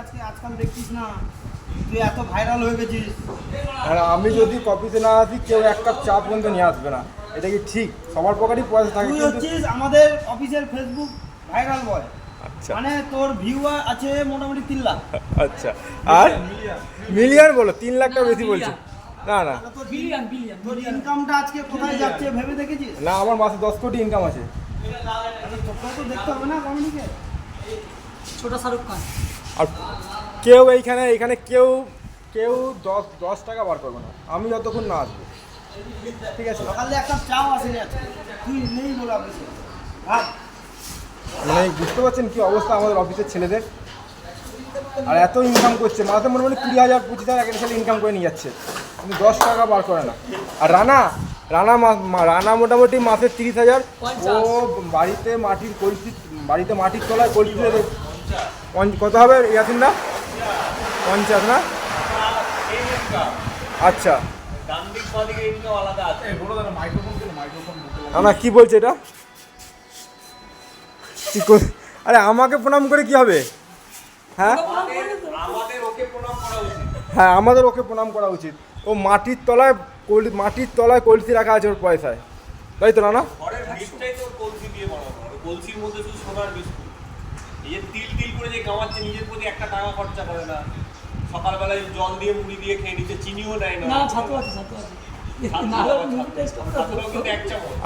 আজকাল দেখছিস না তুই এত ভাইরাল হয়ে গেছিস। আর আমি যদি কপিতে না আসি কেউ এক কাপ চা পর্যন্ত নিয়ে আসবে না, এটা কি ঠিক? সবার পকেটই পয়সা থাকে। তুই হচ্ছিস আমাদের অফিসের ফেসবুক ভাইরাল বয়। আচ্ছা মানে তোর ভিউ আছে মোটামুটি 3 লাখ। আচ্ছা, আর মিলিয়ন বলো, 3 লাখটা বেশি বলছো। না না তোর বিলিয়ন তোর ইনকামটা আজকে কোথায় যাচ্ছে ভেবে দেখেছিস? না, আমার মাসে 10 কোটি ইনকাম আছে। তোকে তো দেখতে হবে না কমিটিকে। ছোট শাহরুখ খান। আর কেউ এইখানে কেউ কেউ 10 টাকা বার করবে না আমি যতক্ষণ না আসবো, ঠিক আছে? সকালে একটা চাও আসেনি আজকে, তুই নেই বলে অফিসে। ভাব মানে বুঝতে পারছেন কি অবস্থা আমাদের অফিসের ছেলেদের? আর এত ইনকাম করছে, মাসে মোটামুটি 20,000 25,000 একটা ছেলে ইনকাম করে নিয়ে যাচ্ছে, কিন্তু 10 টাকা বার করে না। আর রানা মোটামুটি মাসে 30,000। ও বাড়িতে মাটির তলায় কলসি কত হবে ইয়াসিনদা? 50 না? আচ্ছা না কি বলছে এটা? আরে আমাকে প্রণাম করে কি হবে? হ্যাঁ হ্যাঁ, আমাদের ওকে প্রণাম করা উচিত। ও মাটির তলায় কলসি রাখা আছে ওর পয়সায়, তাই তো? না কলসির মধ্যে শুধু সোনার বিস্কুট, এই যে তিল করে যে কামাচ্ছে, নিজের প্রতি একটা টাকা খরচা করে না। সকালবেলায় জল দিয়ে মুড়ি দিয়ে খেয়ে নিচ্ছে, চিনিও নেয় না।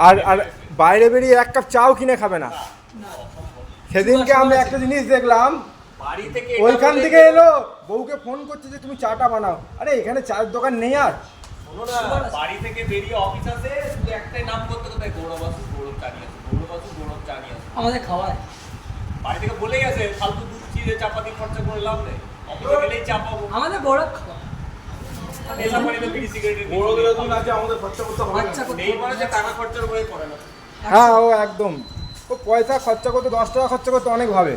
আর বাইরে বেরিয়ে এক কাপ চাও কিনে খাবে না। সেদিনকে আমি একটা জিনিস দেখলাম, বাড়ি থেকে ওইখান থেকে এলো, বউকে ফোন করছে যে তুমি চাটা বানাও। আরে এখানে চায়ের দোকান নেই। আর শোনো না, বাড়ি থেকে বেরিয়ে অফিস আসে, শুধু একটাই নাম করতে কোথায়, গৌরবাসু গৌরব চা নিয়ে আসে, গৌরবাসু গৌরব চা নিয়ে আসে। আমাদের খাওয়ায় বাড়ি থেকে বলে গেছে ফালতু দুধ চিড়ে চাপাতি খরচা করে লাভ নেই, অফিসে গেলেই চা পাবো। আমাদের গৌরব খাওয়া নেশা পানি তো বিড়ি সিগারেট আমাদের খরচা করতে হবে নেই, মানে যে টাকা খরচার বই করে না। হ্যাঁ, ও একদম ও পয়সা খরচা করতে 10 টাকা খরচা করতে অনেক ভাবে।